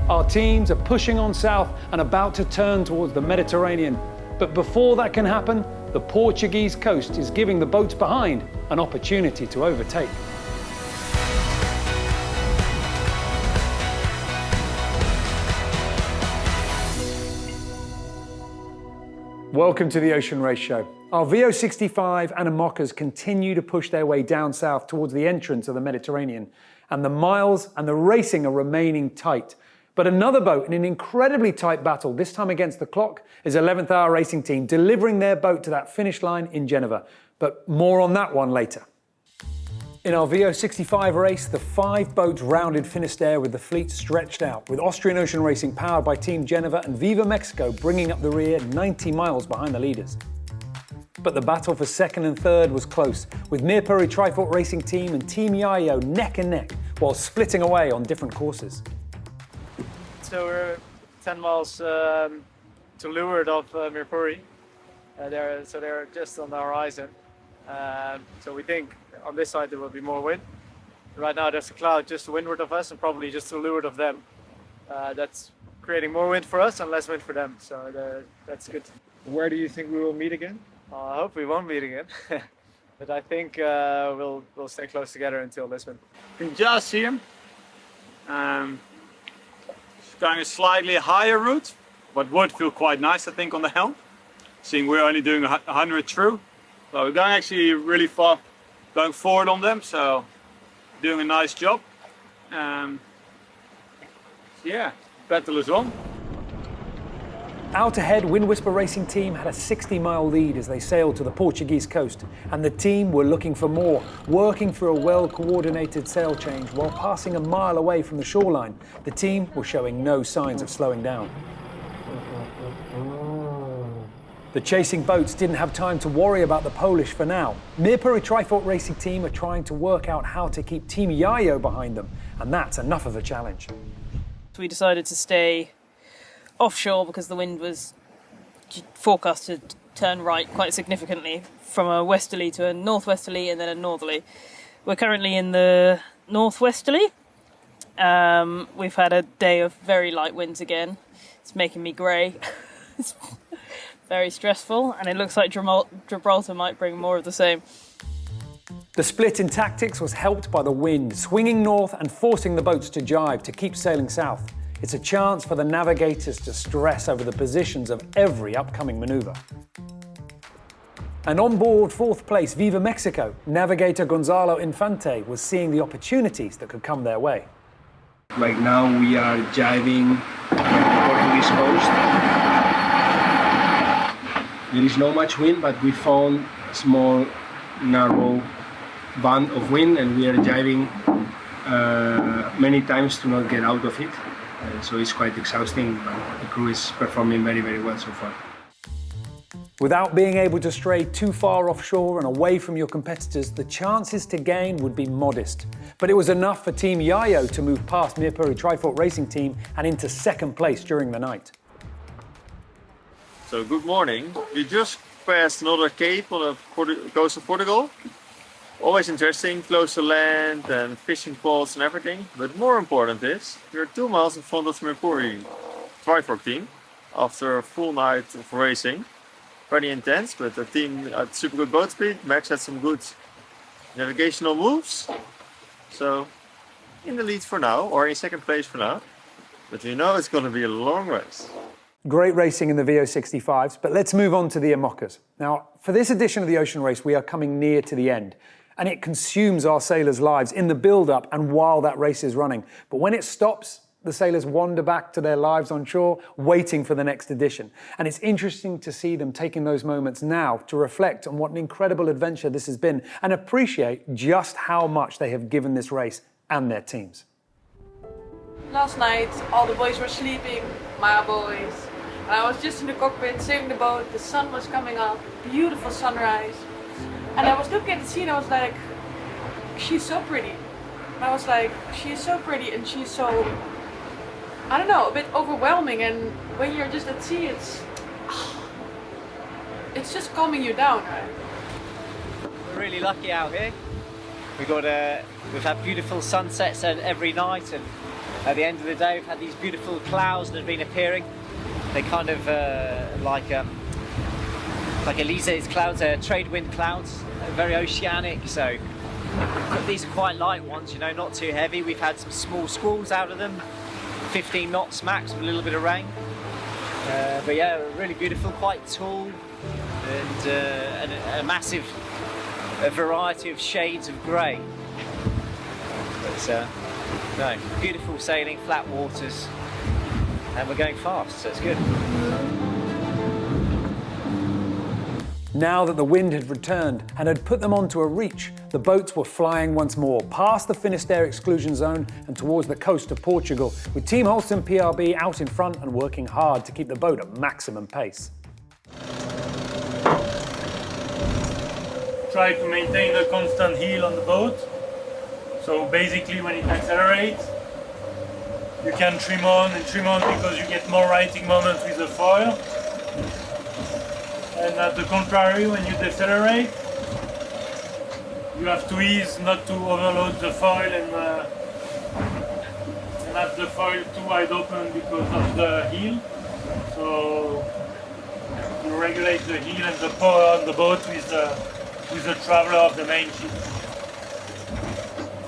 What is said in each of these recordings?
Our teams are pushing on south and about to turn towards the Mediterranean. But before that can happen, the Portuguese coast is giving the boats behind an opportunity to overtake. Welcome to the Ocean Race Show. Our VO65 and IMOCAs continue to push their way down south towards the entrance of the Mediterranean, and the miles and the racing are remaining tight. But another boat in an incredibly tight battle, this time against the clock, is 11th Hour Racing Team, delivering their boat to that finish line in Genova. But more on that one later. In our VO65 race, the 5 boats rounded Finisterre with the fleet stretched out, with Austrian Ocean Racing powered by Team Genova and Viva Mexico bringing up the rear 90 miles behind the leaders. But the battle for second and third was close, with Mirpuri Trifort Racing Team and Team Yayo neck and neck, while splitting away on different courses. So we're 10 miles to leeward of Mirpuri. They're just on the horizon. So we think on this side there will be more wind. Right now there's a cloud just to windward of us and probably just to leeward of them. That's creating more wind for us and less wind for them. So that's good. Where do you think we will meet again? I hope we won't meet again. But I think we'll stay close together until Lisbon. You can just see him. Going a slightly higher route, but would feel quite nice, I think, on the helm. Seeing we're only doing 100 through. So we're going actually really far, going forward on them, so doing a nice job. Yeah, battle is on. Out ahead, Windwhisper Racing Team had a 60-mile lead as they sailed to the Portuguese coast, and the team were looking for more, working through a well-coordinated sail change while passing a mile away from the shoreline. The team were showing no signs of slowing down. The chasing boats didn't have time to worry about the Polish for now. Mirpuri Trifort Racing Team are trying to work out how to keep Team Yayo behind them, and that's enough of a challenge. We decided to stay offshore because the wind was forecast to turn right quite significantly from a westerly to a northwesterly and then a northerly. We're currently in the northwesterly. We've had a day of very light winds again. It's making me grey. It's very stressful, and it looks like Gibraltar might bring more of the same. The split in tactics was helped by the wind, swinging north and forcing the boats to jibe to keep sailing south. It's a chance for the navigators to stress over the positions of every upcoming manoeuvre. And on board fourth place, Viva Mexico, navigator Gonzalo Infante was seeing the opportunities that could come their way. Right now we are jibing the Portuguese coast. There is not much wind, but we found a small, narrow band of wind, and we are jibing many times to not get out of it. So it's quite exhausting, but the crew is performing very, very well so far. Without being able to stray too far offshore and away from your competitors, the chances to gain would be modest. But it was enough for Team Yayo to move past Mirpuri Trifort Racing Team and into second place during the night. So good morning. We just passed another cape on the coast of Portugal. Always interesting, close to land and fishing poles and everything. But more important is, we're 2 miles in front of the Mirpuri Trifort team after a full night of racing. Pretty intense, but the team had super good boat speed. Max had some good navigational moves. So in the lead for now, or in second place for now. But we know it's going to be a long race. Great racing in the VO65s, but let's move on to the IMOCAs. Now, for this edition of the Ocean Race, we are coming near to the end, and it consumes our sailors' lives in the build-up and while that race is running. But when it stops, the sailors wander back to their lives on shore, waiting for the next edition. And it's interesting to see them taking those moments now to reflect on what an incredible adventure this has been and appreciate just how much they have given this race and their teams. Last night, all the boys were sleeping, my boys. And I was just in the cockpit, sailing the boat, the sun was coming up, beautiful sunrise. And I was looking at the sea and I was like, she's so pretty. And I was like, she's so pretty and she's so, I don't know, a bit overwhelming. And when you're just at sea, it's just calming you down, right? We're really lucky out here. We've had beautiful sunsets every night, and At the end of the day, we've had these beautiful clouds that have been appearing. They're kind of like Elise's clouds, trade wind clouds, very oceanic. So these are quite light ones, you know, not too heavy. We've had some small squalls out of them, 15 knots max with a little bit of rain. But yeah, really beautiful, quite tall, and a massive variety of shades of grey. But no, beautiful sailing, flat waters, and we're going fast, so it's good. Now that the wind had returned and had put them onto a reach, the boats were flying once more, past the Finisterre exclusion zone and towards the coast of Portugal, with Team Holston PRB out in front and working hard to keep the boat at maximum pace. Try to maintain a constant heel on the boat. So basically when it accelerates, you can trim on and trim on because you get more righting moment with the foil. And at the contrary, when you decelerate, you have to ease not to overload the foil and have the foil too wide open because of the heel. So you regulate the heel and the power on the boat with the traveler of the main ship.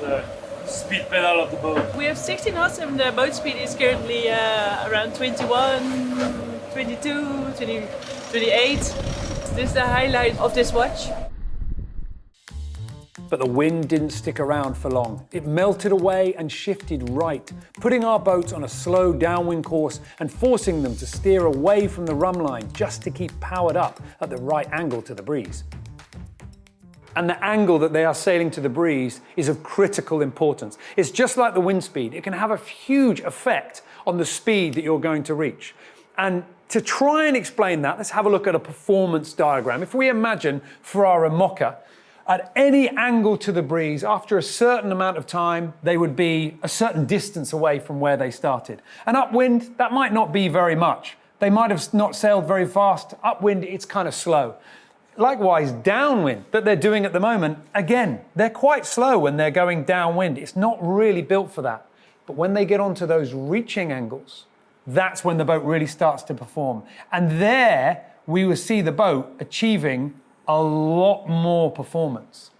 The speed pedal of the boat. We have 60 knots and the boat speed is currently around 21, 22, 28. This is the highlight of this watch. But the wind didn't stick around for long. It melted away and shifted right, putting our boats on a slow downwind course and forcing them to steer away from the rum line just to keep powered up at the right angle to the breeze. And the angle that they are sailing to the breeze is of critical importance. It's just like the wind speed. It can have a huge effect on the speed that you're going to reach. And to try and explain that, let's have a look at a performance diagram. If we imagine for our IMOCA, at any angle to the breeze, after a certain amount of time, they would be a certain distance away from where they started. And upwind, that might not be very much. They might have not sailed very fast. Upwind, it's kind of slow. Likewise, downwind that they're doing at the moment, again, they're quite slow when they're going downwind. It's not really built for that. But when they get onto those reaching angles, that's when the boat really starts to perform. And there we will see the boat achieving a lot more performance.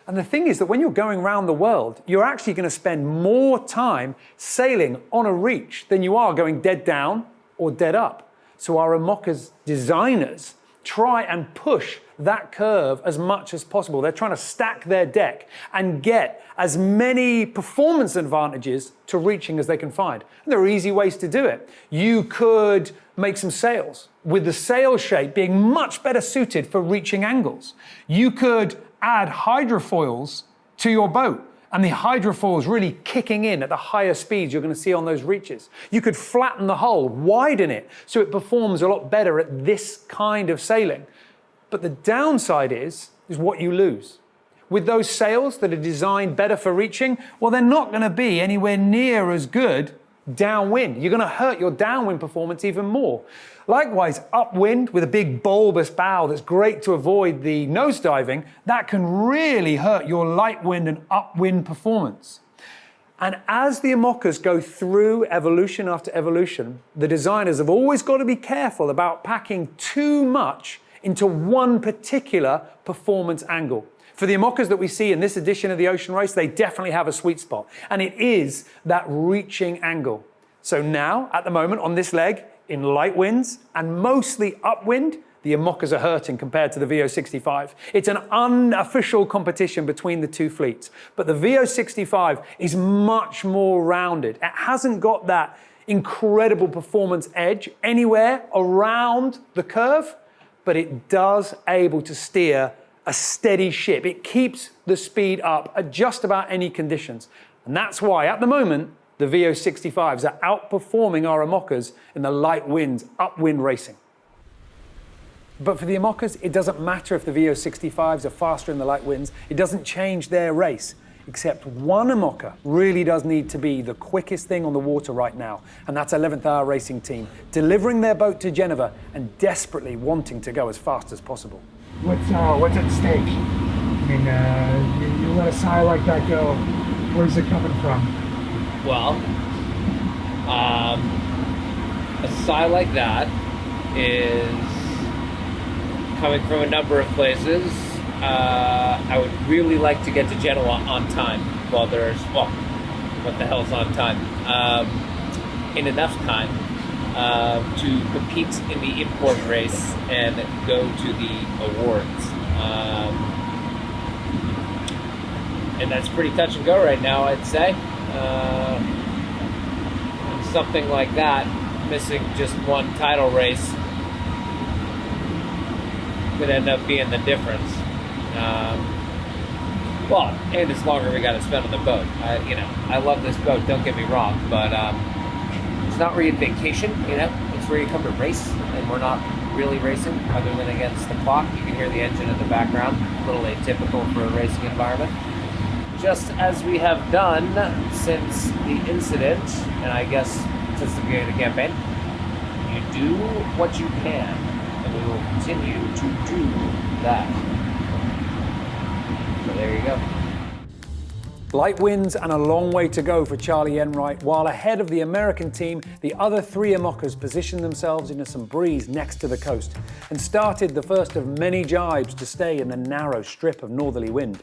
And the thing is that when you're going around the world, you're actually going to spend more time sailing on a reach than you are going dead down or dead up. So our IMOCA's designers try and push that curve as much as possible. They're trying to stack their deck and get as many performance advantages to reaching as they can find. And there are easy ways to do it. You could make some sails, with the sail shape being much better suited for reaching angles. You could add hydrofoils to your boat, and the hydrofoils really kicking in at the higher speeds you're going to see on those reaches. You could flatten the hull, widen it, so it performs a lot better at this kind of sailing. But the downside is what you lose. With those sails that are designed better for reaching, well, they're not going to be anywhere near as good downwind. You're going to hurt your downwind performance even more. Likewise, upwind with a big bulbous bow that's great to avoid the nosediving, that can really hurt your light wind and upwind performance. And as the IMOCAs go through evolution after evolution, the designers have always got to be careful about packing too much into one particular performance angle. For the IMOCAs that we see in this edition of the Ocean Race, they definitely have a sweet spot, and it is that reaching angle. So now, at the moment, on this leg, in light winds and mostly upwind, the IMOCAs are hurting compared to the VO65. It's an unofficial competition between the two fleets, but the VO65 is much more rounded. It hasn't got that incredible performance edge anywhere around the curve, but it does able to steer a steady ship. It keeps the speed up at just about any conditions. And that's why, at the moment, the VO65s are outperforming our IMOCAs in the light winds, upwind racing. But for the IMOCAs, it doesn't matter if the VO65s are faster in the light winds. It doesn't change their race, except one IMOCA really does need to be the quickest thing on the water right now, and that's 11th Hour Racing Team, delivering their boat to Genova and desperately wanting to go as fast as possible. What's at stake? I mean, you let a sigh like that go. Where's it coming from? Well, side like that is coming from a number of places. I would really like to get to Genoa on time. Well, what the hell's on time? In enough time to compete in the import race and go to the awards. And that's pretty touch and go right now, I'd say. Something like that, missing just one title race, could end up being the difference. Well, and it's longer we got to spend on the boat. I love this boat, don't get me wrong, but it's not really vacation, it's where you come to race, and we're not really racing other than against the clock. You can hear the engine in the background, a little atypical for a racing environment. Just as we have done since the incident, and I guess since the beginning of the campaign, you do what you can, and we will continue to do that. So there you go. Light winds and a long way to go for Charlie Enright, while ahead of the American team, the other three IMOCAs positioned themselves into some breeze next to the coast and started the first of many jibes to stay in the narrow strip of northerly wind.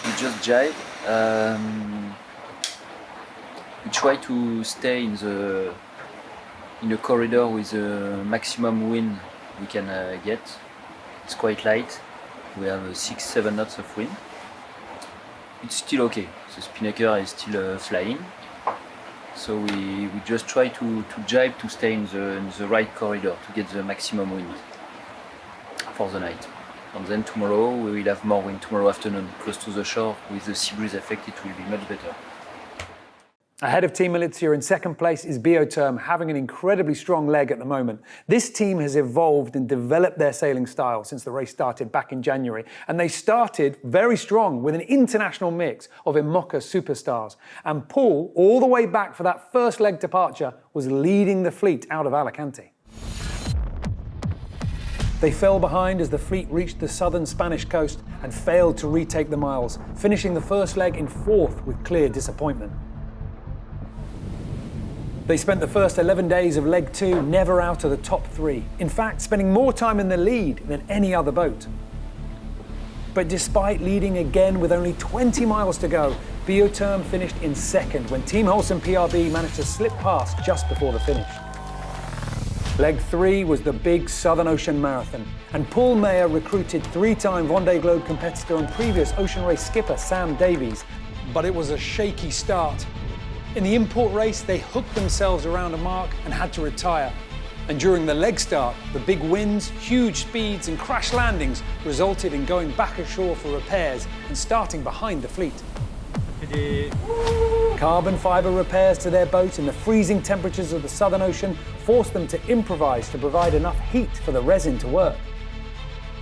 We just jibe. We try to stay in a corridor with the maximum wind we can get. It's quite light. We have 6-7 knots of wind. It's still okay. The spinnaker is still flying. So we just try to jibe to stay in the right corridor to get the maximum wind for the night. And then tomorrow we will have more wind tomorrow afternoon close to the shore. With the sea breeze effect, it will be much better. Ahead of Team Militia in second place is Biotherm, having an incredibly strong leg at the moment. This team has evolved and developed their sailing style since the race started back in January. And they started very strong with an international mix of IMOCA superstars. And Paul, all the way back for that first leg departure, was leading the fleet out of Alicante. They fell behind as the fleet reached the southern Spanish coast and failed to retake the miles, finishing the first leg in fourth with clear disappointment. They spent the first 11 days of leg 2 never out of the top 3, in fact spending more time in the lead than any other boat. But despite leading again with only 20 miles to go, Biotherm finished in second when Team Holcim PRB managed to slip past just before the finish. Leg 3 was the big Southern Ocean Marathon, and Paul Mayer recruited 3-time Vendée Globe competitor and previous ocean race skipper Sam Davies, but it was a shaky start. In the import race, they hooked themselves around a mark and had to retire. And during the leg start, the big winds, huge speeds and crash landings resulted in going back ashore for repairs and starting behind the fleet. Carbon fibre repairs to their boat in the freezing temperatures of the Southern Ocean forced them to improvise to provide enough heat for the resin to work.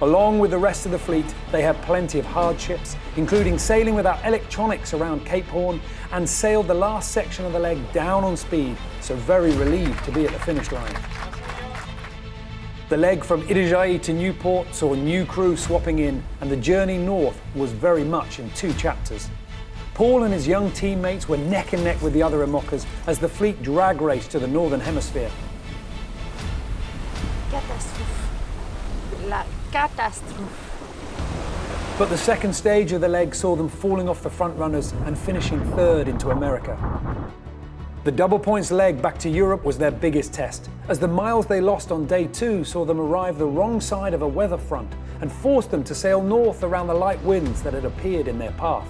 Along with the rest of the fleet, they had plenty of hardships, including sailing without electronics around Cape Horn, and sailed the last section of the leg down on speed, so very relieved to be at the finish line. The leg from Itajaí to Newport saw new crew swapping in, and the journey north was very much in 2 chapters. Paul and his young teammates were neck and neck with the other IMOCAs as the fleet drag raced to the northern hemisphere. La catastrophe. But the second stage of the leg saw them falling off the front runners and finishing third into America. The double points leg back to Europe was their biggest test, as the miles they lost on day 2 saw them arrive the wrong side of a weather front and forced them to sail north around the light winds that had appeared in their path.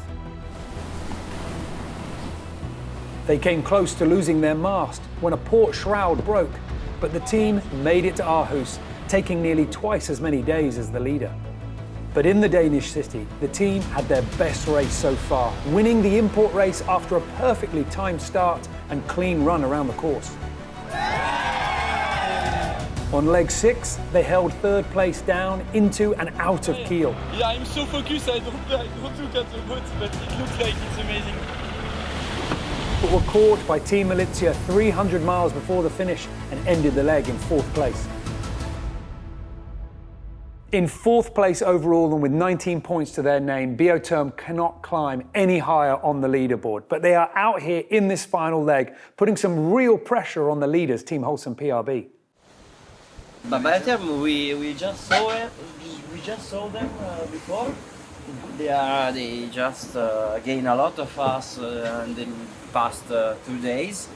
They came close to losing their mast when a port shroud broke, but the team made it to Aarhus, taking nearly twice as many days as the leader. But in the Danish city, the team had their best race so far, winning the import race after a perfectly timed start and clean run around the course. On leg 6, they held third place down into and out of keel. Yeah, I'm so focused, I don't look at the boat, but it looks like it's amazing. But were caught by Team Militia 300 miles before the finish and ended the leg in 4th place. In 4th place overall and with 19 points to their name, Biotherm cannot climb any higher on the leaderboard. But they are out here in this final leg, putting some real pressure on the leaders, Team Wholesome PRB. But Biotherm, we just saw it. We just saw them before. They just gained a lot of us in the past 2 days.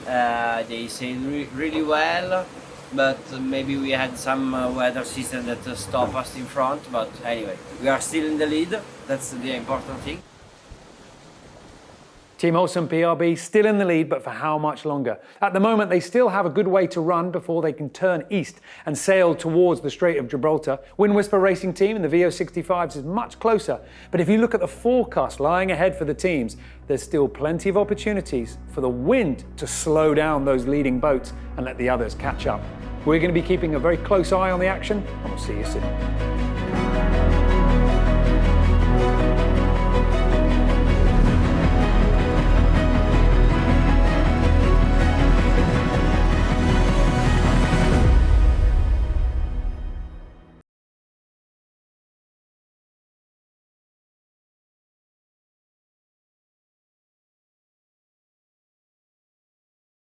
They sailed really well, but maybe we had some weather system that stopped us in front. But anyway, we are still in the lead. That's the important thing. Team Wholesome PRB still in the lead, but for how much longer? At the moment, they still have a good way to run before they can turn east and sail towards the Strait of Gibraltar. Windwhisper Racing Team in the VO65s is much closer, but if you look at the forecast lying ahead for the teams, there's still plenty of opportunities for the wind to slow down those leading boats and let the others catch up. We're going to be keeping a very close eye on the action, and we'll see you soon.